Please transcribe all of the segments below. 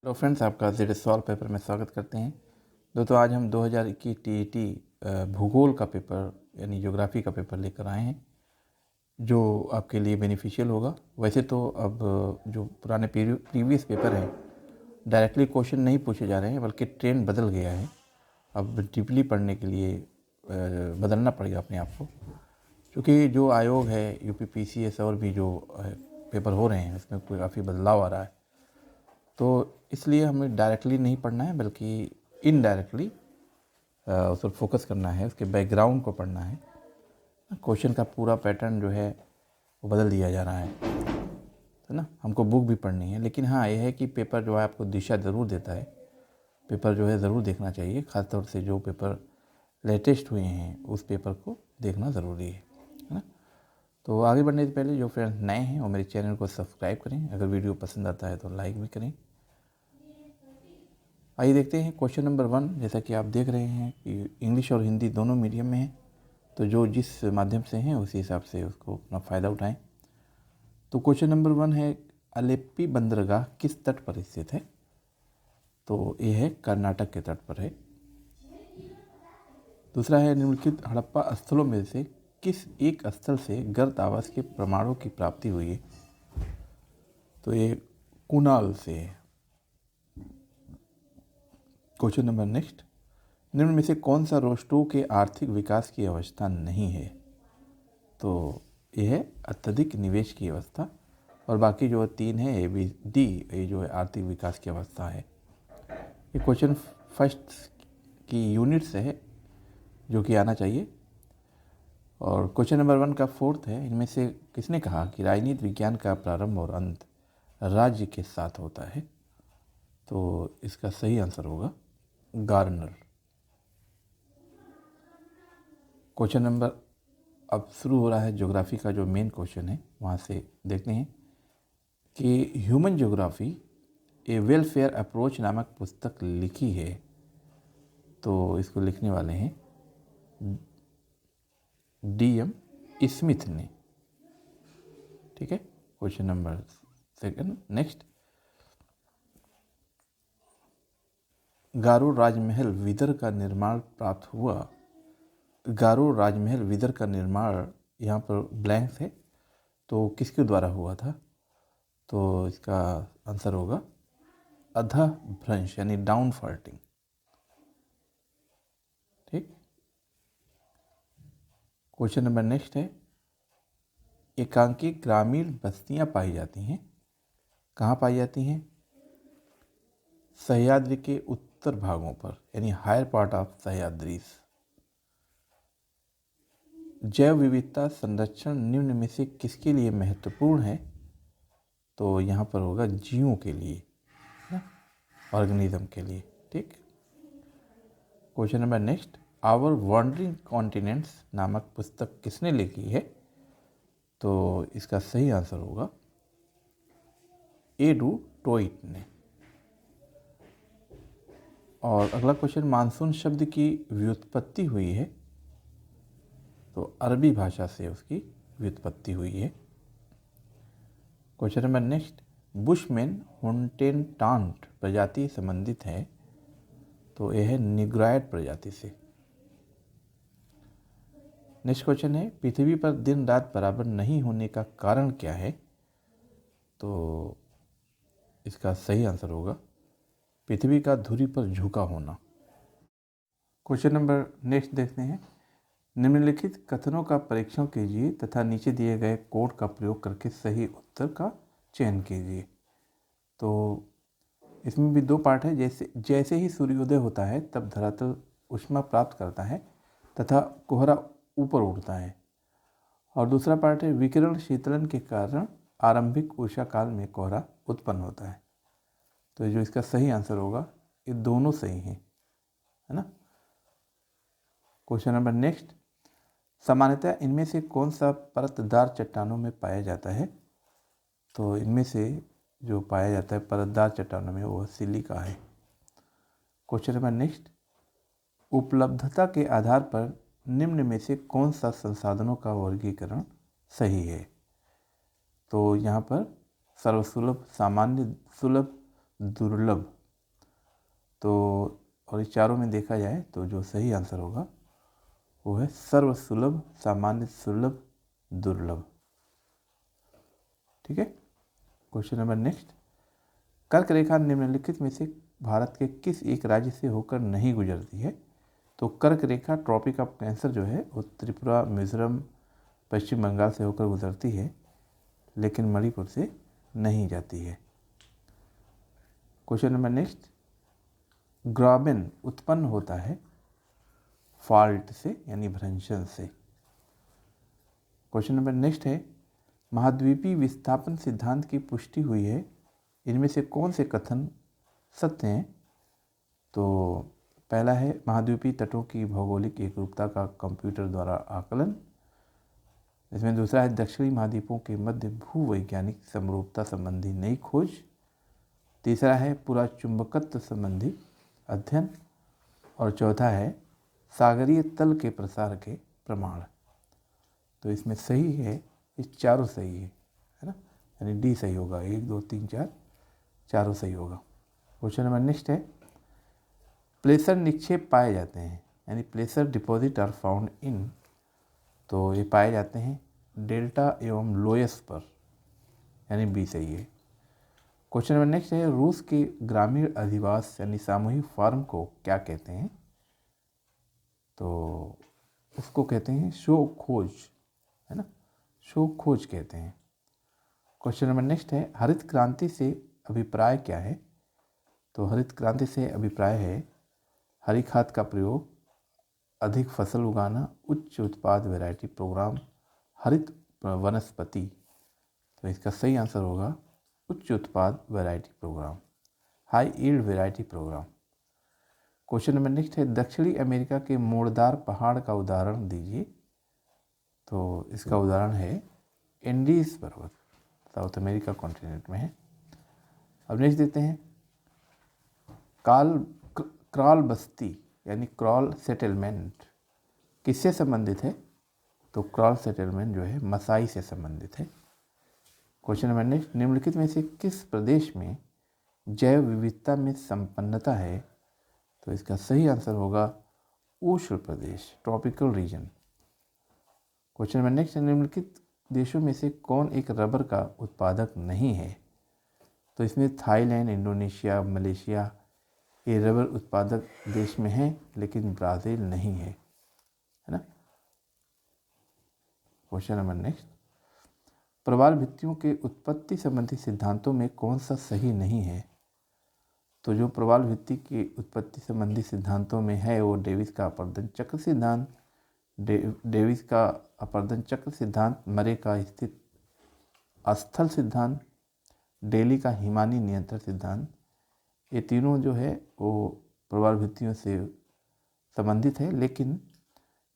Hello friends, आपका Z solve paper में स्वागत करते हैं। दोस्तों, आज हम 2021 टीईटी भूगोल का पेपर यानी ज्योग्राफी का पेपर लेकर आए हैं, जो आपके लिए बेनिफिशियल होगा। वैसे तो अब जो पुराने प्रीवियस पेपर हैं, डायरेक्टली क्वेश्चन नहीं पूछे जा रहे हैं, बल्कि ट्रेंड बदल गया है। अब डीपली पढ़ने के लिए बदलना पड़ेगा अपने आप को, क्योंकि जो आयोग है यूपीपीसीएस और भी जो पेपर हो रहे हैं उसमें कोई काफ़ी बदलाव आ रहा है। तो इसलिए हमें डायरेक्टली नहीं पढ़ना है, बल्कि इनडायरेक्टली उस पर फोकस करना है, उसके बैकग्राउंड को पढ़ना है। क्वेश्चन का पूरा पैटर्न जो है वो बदल दिया जा रहा है ना। हमको बुक भी पढ़नी है, लेकिन हाँ यह है कि पेपर जो है आपको दिशा ज़रूर देता है। पेपर जो है ज़रूर देखना चाहिए, ख़ासतौर से जो पेपर लेटेस्ट हुए हैं उस पेपर को देखना ज़रूरी है ना। तो आगे बढ़ने से पहले जो फ्रेंड्स नए हैं वो मेरे चैनल को सब्सक्राइब करें। अगर वीडियो पसंद आता है तो लाइक भी करें। आइए देखते हैं क्वेश्चन नंबर 1। जैसा कि आप देख रहे हैं कि इंग्लिश और हिंदी दोनों मीडियम में है, तो जो जिस माध्यम से हैं उसी हिसाब से उसको अपना फ़ायदा उठाएं। तो क्वेश्चन नंबर 1 है, अलेप्पी बंदरगाह किस तट पर स्थित है? तो ये है कर्नाटक के तट पर है। दूसरा है, निम्नलिखित हड़प्पा स्थलों में से किस एक स्थल से गर्त आवास के प्रमाणों की प्राप्ति हुई है? तो ये कुनाल से है। क्वेश्चन नंबर नेक्स्ट, निम्न में से कौन सा रोस्टो के आर्थिक विकास की अवस्था नहीं है? तो यह है अत्यधिक निवेश की अवस्था, और बाकी जो 3 है ए बी डी, ये जो है आर्थिक विकास की अवस्था है। ये क्वेश्चन फर्स्ट की यूनिट से है, जो कि आना चाहिए। और क्वेश्चन नंबर 1 का फोर्थ है, इनमें से किसने कहा कि राजनीति विज्ञान का प्रारंभ और अंत राज्य के साथ होता है? तो इसका सही आंसर होगा गार्नर। क्वेश्चन नंबर अब शुरू हो रहा है ज्योग्राफी का जो मेन क्वेश्चन है, वहाँ से देखते हैं कि ह्यूमन ज्योग्राफी ए वेलफेयर अप्रोच नामक पुस्तक लिखी है। तो इसको लिखने वाले हैं DM स्मिथ ने। ठीक है, क्वेश्चन नंबर 2 नेक्स्ट, गारो राजमहल विदर का निर्माण प्राप्त हुआ। गारो राजमहल विदर का निर्माण यहाँ पर ब्लैंक्स है, तो किसके द्वारा हुआ था? तो इसका आंसर होगा अधभ्रंश यानी डाउन फॉल्टिंग। ठीक, क्वेश्चन नंबर नेक्स्ट है, एकांकी ग्रामीण बस्तियां पाई जाती हैं। कहाँ पाई जाती हैं? सह्याद्री के उत्तर भागों पर, यानी हायर पार्ट ऑफ सह्याद्रीज। जैव विविधता संरक्षण निम्न में से किसके लिए महत्वपूर्ण है? तो यहाँ पर होगा जीवों के लिए, ऑर्गेनिज्म के लिए। ठीक, question number next, our wandering continents नामक पुस्तक किसने लिखी है? तो इसका सही आंसर होगा एडू टोइट ने। और अगला क्वेश्चन, मानसून शब्द की व्युत्पत्ति हुई है। तो अरबी भाषा से उसकी व्युत्पत्ति हुई है। क्वेश्चन नंबर नेक्स्ट, बुशमैन हुंटेनटांट प्रजाति संबंधित है। तो यह है निग्रायड प्रजाति से। नेक्स्ट क्वेश्चन है, पृथ्वी पर दिन रात बराबर नहीं होने का कारण क्या है? तो इसका सही आंसर होगा पृथ्वी का धुरी पर झुका होना। क्वेश्चन नंबर नेक्स्ट देखते हैं, निम्नलिखित कथनों का परीक्षण कीजिए तथा नीचे दिए गए कोड का प्रयोग करके सही उत्तर का चयन कीजिए। तो इसमें भी 2 पार्ट है। जैसे जैसे ही सूर्योदय होता है तब धरातल ऊष्मा प्राप्त करता है तथा कोहरा ऊपर उठता है। और दूसरा पार्ट है, विकिरण शीतलन के कारण आरंभिक ऊषा काल में कोहरा उत्पन्न होता है। तो जो इसका सही आंसर होगा, ये दोनों सही हैं, है ना। क्वेश्चन नंबर नेक्स्ट, सामान्यतः इनमें से कौन सा परतदार चट्टानों में पाया जाता है? तो इनमें से जो पाया जाता है परतदार चट्टानों में, वो सिलिका है। क्वेश्चन नंबर नेक्स्ट, उपलब्धता के आधार पर निम्न में से कौन सा संसाधनों का वर्गीकरण सही है? तो यहाँ पर सर्वसुलभ, सामान्य सुलभ, दुर्लभ। तो और इस चारों में देखा जाए तो जो सही आंसर होगा वो है सर्वसुलभ, सामान्य सुलभ, दुर्लभ। ठीक है। क्वेश्चन नंबर नेक्स्ट, कर्क रेखा निम्नलिखित में से भारत के किस एक राज्य से होकर नहीं गुजरती है? तो कर्क रेखा ट्रॉपिक ऑफ कैंसर जो है वो त्रिपुरा, मिजोरम, पश्चिम बंगाल से होकर गुजरती है, लेकिन मणिपुर से नहीं जाती है। क्वेश्चन नंबर नेक्स्ट, ग्राबेन उत्पन्न होता है फॉल्ट से यानी भ्रंशन से। क्वेश्चन नंबर नेक्स्ट है, महाद्वीपीय विस्थापन सिद्धांत की पुष्टि हुई है, इनमें से कौन से कथन सत्य हैं? तो पहला है महाद्वीपीय तटों की भौगोलिक एकरूपता का कंप्यूटर द्वारा आकलन। इसमें दूसरा है दक्षिणी महाद्वीपों के मध्य भूवैज्ञानिक समरूपता संबंधी नई खोज। तीसरा है पूरा चुंबकत्व संबंधी अध्ययन। और चौथा है सागरीय तल के प्रसार के प्रमाण। तो इसमें सही है, इस चारों सही है ना, यानी डी सही होगा। 1 2 3 4 चारों सही होगा। क्वेश्चन नंबर नेक्स्ट है, प्लेसर निक्षेप पाए जाते हैं, यानी प्लेसर डिपॉजिट आर फाउंड इन। तो ये पाए जाते हैं डेल्टा एवं लोयस पर, यानी बी सही है। क्वेश्चन नंबर नेक्स्ट है, रूस के ग्रामीण अधिवास यानी सामूहिक फार्म को क्या कहते हैं? तो उसको कहते हैं शो खोज, है ना, शो खोज कहते हैं। क्वेश्चन नंबर नेक्स्ट है, हरित क्रांति से अभिप्राय क्या है? तो हरित क्रांति से अभिप्राय है हरी खाद का प्रयोग, अधिक फसल उगाना, उच्च उत्पाद वैरायटी प्रोग्राम, हरित वनस्पति। तो इसका सही आंसर होगा उच्च उत्पाद variety program, high yield variety program. Question number next है, दक्षिणी अमेरिका के मोड़दार पहाड़ का उदाहरण दीजिए। तो इसका उदाहरण है एंडीज पर्वत, साउथ अमेरिका कॉन्टिनेंट में है। अब नेक्स्ट देते हैं, क्रॉल बस्ती यानी क्रॉल सेटलमेंट किससे संबंधित है? तो क्रॉल सेटलमेंट जो है मसाई से संबंधित है। क्वेश्चन नंबर नेक्स्ट, निम्नलिखित में से किस प्रदेश में जैव विविधता में संपन्नता है? तो इसका सही आंसर होगा उष्ण प्रदेश, tropical region. Question number next, निम्नलिखित देशों में से कौन एक रबर का उत्पादक नहीं है? तो इसमें थाईलैंड, इंडोनेशिया, मलेशिया ये रबर उत्पादक देश में हैं, लेकिन ब्राज़ील नहीं है ना। क्वेश्चन नंबर नेक्स्ट, प्रवाल भित्तियों के उत्पत्ति संबंधी सिद्धांतों में कौन सा सही नहीं है? तो जो प्रवाल भित्ति की उत्पत्ति संबंधी सिद्धांतों में है वो डेविस का अपर्दन चक्र सिद्धांत, डेविस का अपर्दन चक्र सिद्धांत, मरे का स्थित स्थल सिद्धांत, डेली का हिमानी नियंत्रण सिद्धांत, ये तीनों जो है वो प्रवाल भित्तियों से संबंधित है, लेकिन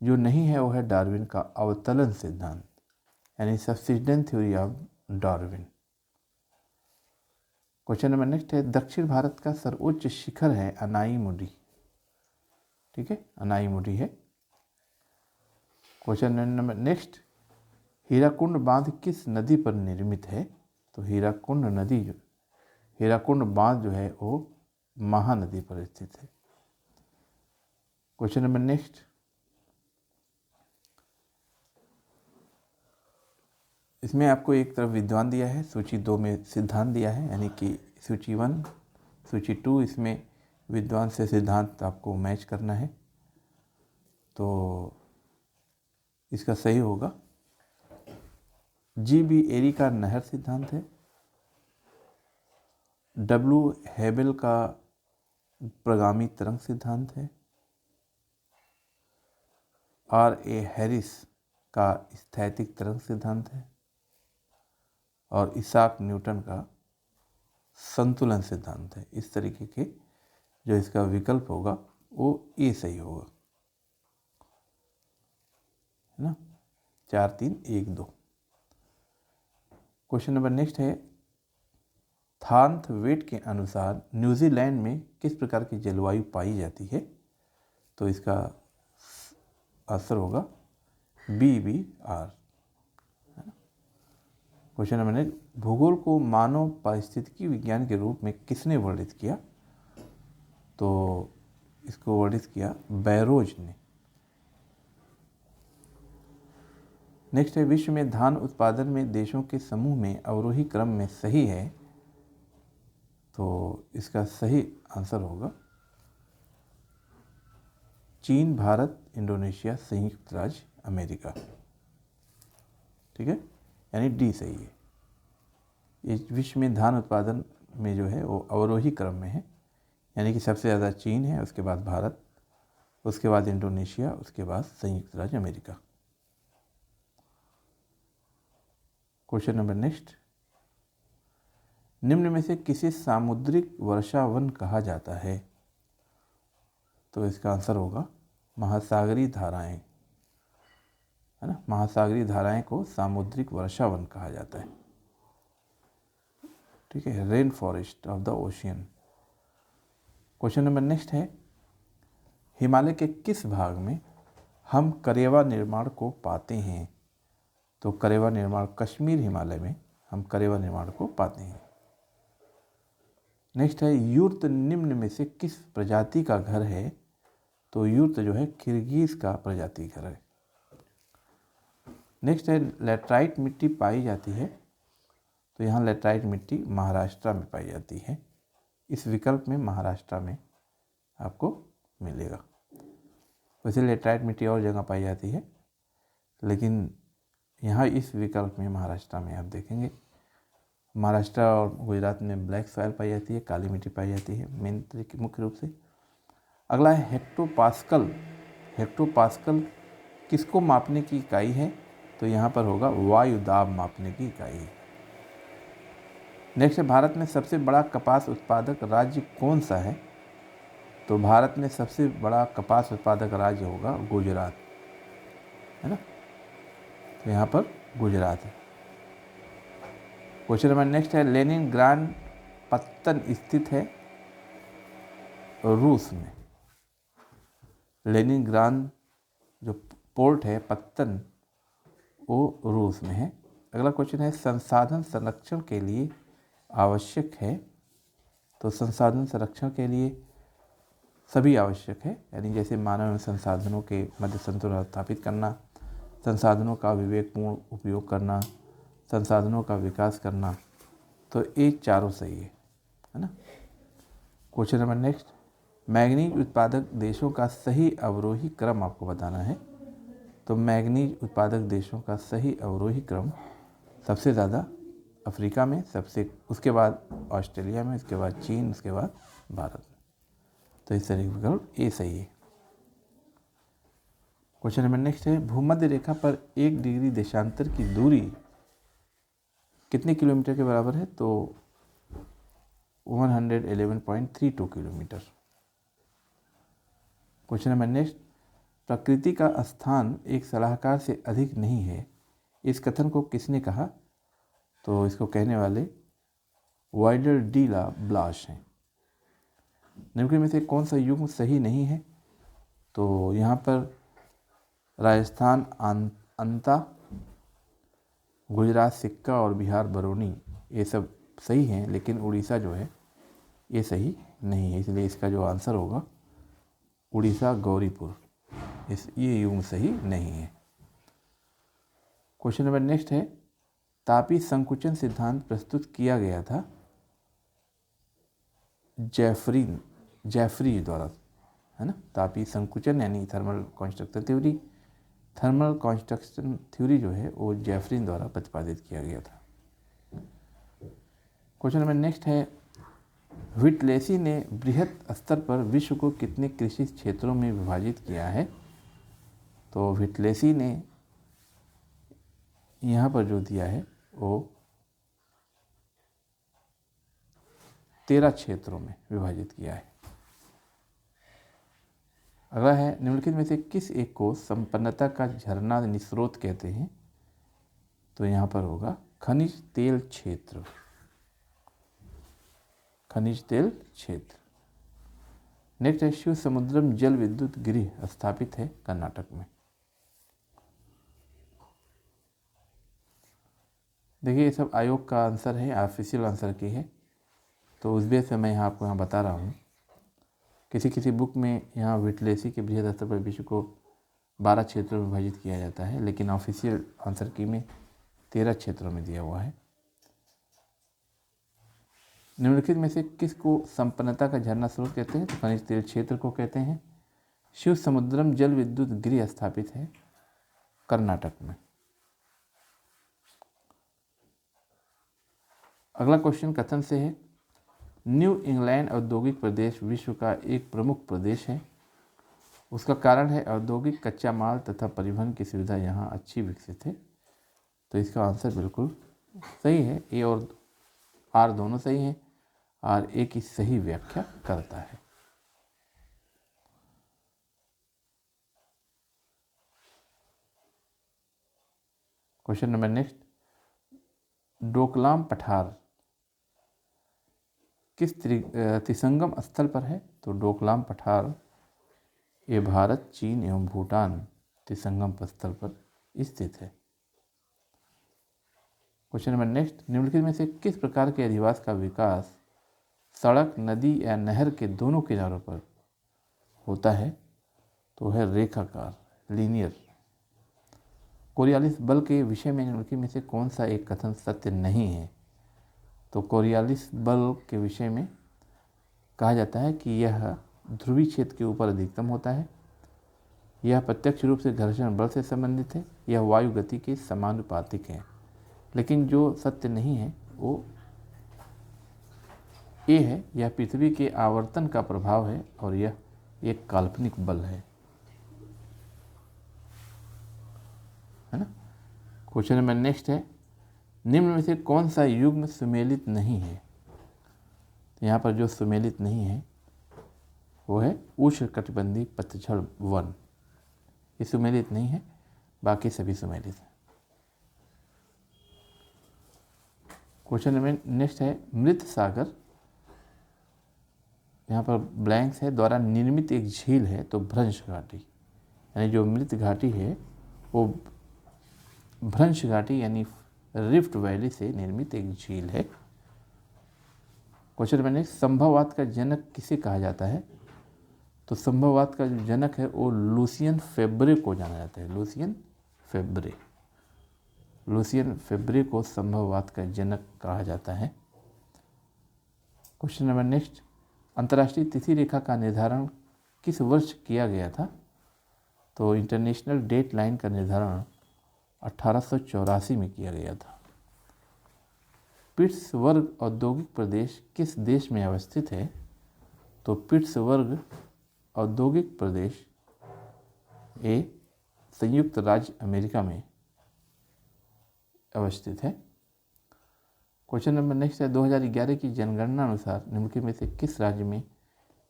जो नहीं है वो है डार्विन का अवतलन सिद्धांत, यानी subsidence theory of Darwin. Question number next है, दक्षिण भारत का सर्वोच्च शिखर है अनाईमुडी। ठीक है, अनाईमुडी है। क्वेश्चन नंबर नेक्स्ट, हीराकुंड बांध किस नदी पर निर्मित है? तो हीराकुंड बांध जो है वो महानदी पर स्थित है। क्वेश्चन नंबर नेक्स्ट, इसमें आपको एक तरफ विद्वान दिया है, सूची 2 में सिद्धांत दिया है, यानी कि सूची 1, सूची 2, इसमें विद्वान से सिद्धांत आपको मैच करना है। तो इसका सही होगा जी.बी. एरी का नहर सिद्धांत है, डब्ल्यू. हेबल का प्रगामी तरंग सिद्धांत है, R.A. हैरिस का स्थैतिक तरंग सिद्धांत है, और इसाक न्यूटन का संतुलन सिद्धांत है। इस तरीके के जो इसका विकल्प होगा वो ए सही होगा, है ना। 4 3 1 2। क्वेश्चन नंबर नेक्स्ट है, थार्नवेट के अनुसार न्यूजीलैंड में किस प्रकार की जलवायु पाई जाती है? तो इसका आंसर होगा BBR। क्वेश्चन नंबर 9, भूगोल को मानव पारिस्थितिकी विज्ञान के रूप में किसने वर्णित किया? तो इसको वर्णित किया बैरोज ने। नेक्स्ट है, विश्व में धान उत्पादन में देशों के समूह में अवरोही क्रम में सही है? तो इसका सही आंसर होगा चीन, भारत, इंडोनेशिया, संयुक्त राज्य अमेरिका। ठीक है, यानी डी सही है। ये विश्व में धान उत्पादन में जो है वो अवरोही क्रम में है, यानी कि सबसे ज़्यादा चीन है, उसके बाद भारत, उसके बाद इंडोनेशिया, उसके बाद संयुक्त राज्य अमेरिका। क्वेश्चन नंबर नेक्स्ट, निम्न में से किसे सामुद्रिक वर्षावन कहा जाता है? तो इसका आंसर होगा महासागरीय धाराएं, है ना। महासागरीय धाराएं को सामुद्रिक वर्षावन कहा जाता है। ठीक है, rain forest of the ocean. Question number next है, हिमालय के किस भाग में हम करेवा निर्माण को पाते हैं? तो करेवा निर्माण कश्मीर हिमालय में हम करेवा निर्माण को पाते हैं। नेक्स्ट है, यूर्त निम्न में से किस प्रजाति का घर है? तो यूर्त जो है किर्गिज का प्रजाति घर है। नेक्स्ट है, लैटराइट मिट्टी पाई जाती है? तो यहाँ लैटराइट मिट्टी महाराष्ट्र में पाई जाती है। इस विकल्प में महाराष्ट्र में आपको मिलेगा। वैसे लैटराइट मिट्टी और जगह पाई जाती है, लेकिन यहाँ इस विकल्प में महाराष्ट्र में आप देखेंगे। महाराष्ट्र और गुजरात में ब्लैक सॉइल पाई जाती है, काली मिट्टी पाई जाती है मेन तरीके मुख्य रूप से। अगला है हेक्टोपास्कल। हेक्टोपास्कल किसको मापने की इकाई है? तो यहाँ पर होगा वायु दाब मापने की इकाई है। नेक्स्ट है, भारत में सबसे बड़ा कपास उत्पादक राज्य कौन सा है? तो भारत में सबसे बड़ा कपास उत्पादक राज्य होगा गुजरात, है ना। तो यहाँ पर गुजरात है। क्वेश्चन नंबर नेक्स्ट है, लेनिनग्राड पत्तन स्थित है रूस में। लेनिनग्राड जो पोर्ट है पत्तन, वो रूस में है। अगला क्वेश्चन है, संसाधन संरक्षण के लिए आवश्यक है? तो संसाधन संरक्षण के लिए सभी आवश्यक है, यानी जैसे मानव संसाधनों के मध्य संतुलन स्थापित करना, संसाधनों का विवेकपूर्ण उपयोग करना, संसाधनों का विकास करना, तो ये चारों सही है ना। क्वेश्चन नंबर नेक्स्ट, मैंगनीज उत्पादक देशों का सही अवरोही क्रम आपको बताना है। तो मैंगनीज उत्पादक देशों का सही अवरोही क्रम सबसे ज़्यादा अफ्रीका में, सबसे उसके बाद ऑस्ट्रेलिया में, उसके बाद चीन, उसके बाद भारत में। तो इस तरीके का ये सही है। क्वेश्चन नंबर नेक्स्ट है, भूमध्य रेखा पर 1 डिग्री देशांतर की दूरी कितने किलोमीटर के बराबर है? तो 111.32 किलोमीटर। क्वेश्चन नंबर नेक्स्ट, प्रकृति का स्थान एक सलाहकार से अधिक नहीं है, इस कथन को किसने कहा? तो इसको कहने वाले वाइडर डी ला ब्लाश हैं। निम्न में से कौन सा युग्म सही नहीं है? तो यहाँ पर राजस्थान अंता, गुजरात सिक्का और बिहार बरौनी ये सब सही हैं, लेकिन उड़ीसा जो है ये सही नहीं है, इसलिए इसका जो आंसर होगा उड़ीसा गौरीपुर, ये युग्म सही नहीं है। क्वेश्चन नंबर नेक्स्ट है, तापी संकुचन सिद्धांत प्रस्तुत किया गया था जेफरी द्वारा, है ना। तापी संकुचन यानी thermal construction theory, thermal construction theory जो है वो जेफरी द्वारा प्रतिपादित किया गया था। क्वेश्चन नंबर नेक्स्ट है, व्हिटलेसी ने बृहत स्तर पर विश्व को कितने कृषि क्षेत्रों में विभाजित किया है? तो व्हिटलेसी ने यहाँ पर जो दिया है वो 13 क्षेत्रों में विभाजित किया है। अगला है, निम्नलिखित में से किस एक को संपन्नता का झरना निस्रोत कहते हैं? तो यहाँ पर होगा खनिज तेल क्षेत्र, खनिज तेल क्षेत्र। नेक्स्ट है, शिव समुद्रम जल विद्युत गृह स्थापित है कर्नाटक में। देखिए ये सब आयोग का आंसर है, ऑफिशियल आंसर की है, तो उस बेस से मैं यहाँ आपको यहाँ बता रहा हूँ। किसी किसी बुक में यहाँ विटलेसी के बृहद स्तर पर विश्व को 12 क्षेत्रों में विभाजित किया जाता है, लेकिन ऑफिशियल आंसर की में 13 क्षेत्रों में दिया हुआ है। निम्नलिखित में से किसको संपन्नता का झरना स्रोत कहते हैं? तो खनिज तेल क्षेत्र को कहते हैं। शिव समुद्रम जल विद्युत गृह स्थापित है कर्नाटक में। अगला क्वेश्चन कथन से है, न्यू इंग्लैंड औद्योगिक प्रदेश विश्व का एक प्रमुख प्रदेश है। उसका कारण है औद्योगिक कच्चा माल तथा परिवहन की सुविधा यहाँ अच्छी विकसित है। तो इसका आंसर बिल्कुल सही है, ए और आर दोनों सही हैं, और ए की सही व्याख्या करता है। क्वेश्चन नंबर नेक्स्ट, डोकलाम पठार किस त्रिसंगम स्थल पर है? तो डोकलाम पठार ये भारत, चीन एवं भूटान त्रिसंगम स्थल पर स्थित है। क्वेश्चन नंबर नेक्स्ट, निम्नलिखित में से किस प्रकार के अधिवास का विकास सड़क, नदी या नहर के दोनों किनारों पर होता है? तो है रेखाकार, लीनियर। कोरियालिस बल के विषय में निम्नलिखित में से कौन सा एक कथन सत्य नहीं है? तो कोरियालिस बल के विषय में कहा जाता है कि यह ध्रुवीय क्षेत्र के ऊपर अधिकतम होता है, यह प्रत्यक्ष रूप से घर्षण बल से संबंधित है, यह वायु गति के समानुपातिक है। लेकिन जो सत्य नहीं है वो ये है, यह पृथ्वी के आवर्तन का प्रभाव है और यह एक काल्पनिक बल है ना। क्वेश्चन नंबर नेक्स्ट है, निम्न में से कौन सा युग्म सुमेलित नहीं है? तो यहाँ पर जो सुमेलित नहीं है वो है उष्णकटिबंधीय पतझड़ वन, ये सुमेलित नहीं है, बाकी सभी सुमेलित हैं। क्वेश्चन नंबर नेक्स्ट है, मृत सागर, यहाँ पर ब्लैंक्स है, द्वारा निर्मित एक झील है तो भ्रंश घाटी, यानी जो मृत घाटी है वो भ्रंश घाटी यानी रिफ्ट वैली से निर्मित एक झील है। क्वेश्चन नंबर नेक्स्ट, संभववाद का जनक किसे कहा जाता है? तो संभववाद का जो जनक है वो लुसियन फेब्रे को जाना जाता है, लुसियन फेब्रे। लुसियन फेब्रे को संभववाद का जनक कहा जाता है। क्वेश्चन नंबर नेक्स्ट, अंतर्राष्ट्रीय तिथि रेखा का निर्धारण किस वर्ष किया गया था? तो इंटरनेशनल डेट लाइन का निर्धारण 1884 में किया गया था। पिट्सबर्ग औद्योगिक प्रदेश किस देश में अवस्थित है? तो पिट्सबर्ग औद्योगिक प्रदेश ये संयुक्त राज्य अमेरिका में अवस्थित है। क्वेश्चन नंबर नेक्स्ट है, 2011 की जनगणना अनुसार निम्नलिखित में से किस राज्य में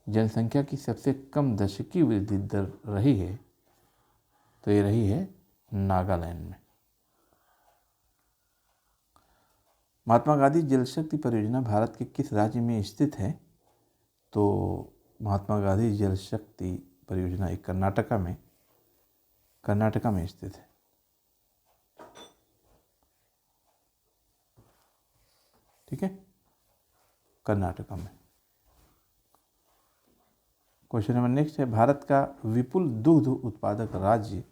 जनसंख्या की सबसे कम दशकीय वृद्धि दर रही है? तो ये रही है नागालैंड में। महात्मा गांधी जल शक्ति परियोजना भारत के किस राज्य में स्थित है? तो महात्मा गांधी जल शक्ति परियोजना एक कर्नाटका में स्थित है। ठीक है, कर्नाटका में। क्वेश्चन नंबर नेक्स्ट है, भारत का विपुल दुग्ध उत्पादक राज्य,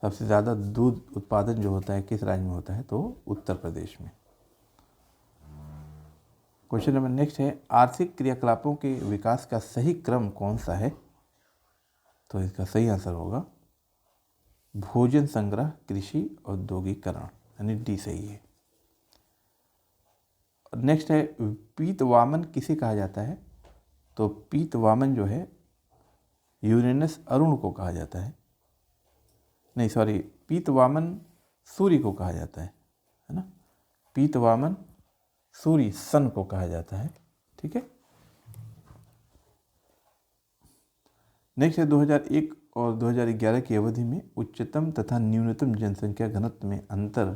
सबसे ज़्यादा दूध उत्पादन जो होता है किस राज्य में होता है? तो उत्तर प्रदेश में। क्वेश्चन नंबर नेक्स्ट है, आर्थिक क्रियाकलापों के विकास का सही क्रम कौन सा है? तो इसका सही आंसर होगा भोजन संग्रह, कृषि, औद्योगिकरण, यानी डी सही है। नेक्स्ट है, पीतवामन किसे कहा जाता है? तो पीतवामन जो है यूरेनस अरुण को कहा जाता है, नहीं सॉरी, पीतवामन सूर्य को कहा जाता है ना। पीतवामन सूर्य सन को कहा जाता है। ठीक है, नेक्स्ट है, 2001 और 2011 की अवधि में उच्चतम तथा न्यूनतम जनसंख्या घनत्व में अंतर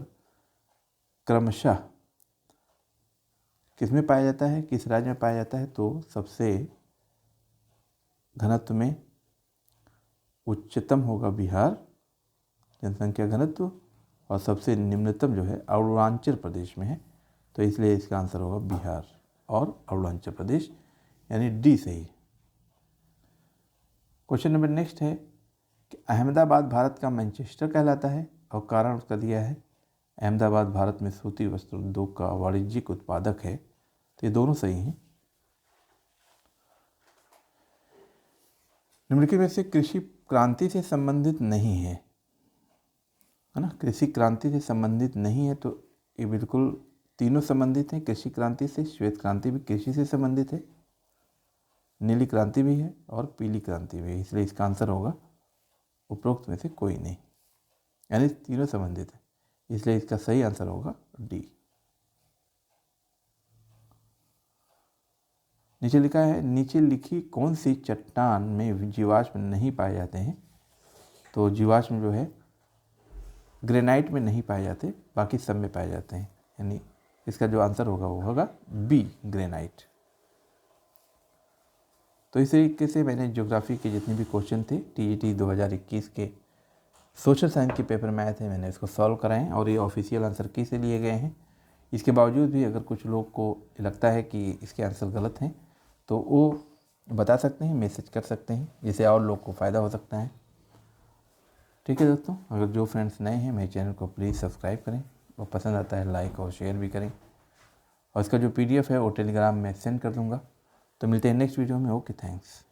क्रमशः किस में पाया जाता है, किस राज्य में पाया जाता है? तो सबसे घनत्व में उच्चतम होगा बिहार जनसंख्या घनत्व, और सबसे निम्नतम जो है अरुणाचल प्रदेश में है। तो इसलिए इसका आंसर होगा बिहार और अरुणाचल प्रदेश, यानी डी सही। क्वेश्चन नंबर नेक्स्ट है कि अहमदाबाद भारत का मैनचेस्टर कहलाता है, और कारण उसका दिया है अहमदाबाद भारत में सूती वस्त्र उद्योग का वाणिज्यिक उत्पादक है। तो ये दोनों सही हैं। निम्नलिखित में से कृषि क्रांति से संबंधित नहीं है ना, कृषि क्रांति से संबंधित नहीं है, तो ये बिल्कुल तीनों संबंधित हैं कृषि क्रांति से। श्वेत क्रांति भी कृषि से संबंधित है, नीली क्रांति भी है और पीली क्रांति भी है, इसलिए इसका आंसर होगा उपरोक्त में से कोई नहीं, यानी तीनों संबंधित है, इसलिए इसका सही आंसर होगा डी। नीचे लिखा है नीचे लिखी कौन सी चट्टान में जीवाश्म नहीं पाए जाते हैं। तो जीवाश्म जो है ग्रेनाइट में नहीं पाए जाते, बाकी सब में पाए जाते हैं, यानी इसका जो आंसर होगा वो होगा बी ग्रेनाइट। तो इस तरीके से मैंने ज्योग्राफी के जितने भी क्वेश्चन थे टीईटी 2021 के सोशल साइंस के पेपर में आए थे, मैंने इसको सॉल्व कराएं और ये ऑफिशियल आंसर की से लिए गए हैं। इसके बावजूद भी अगर कुछ लोग को लगता है कि इसके आंसर गलत हैं तो वो बता सकते हैं, मैसेज कर सकते हैं, जिससे और लोग को फ़ायदा हो सकता है। ठीक है दोस्तों, अगर जो फ्रेंड्स नए हैं मेरे चैनल को प्लीज़ सब्सक्राइब करें, और पसंद आता है लाइक और शेयर भी करें, और इसका जो PDF है वो टेलीग्राम में सेंड कर दूँगा। तो मिलते हैं नेक्स्ट वीडियो में। Okay, thanks.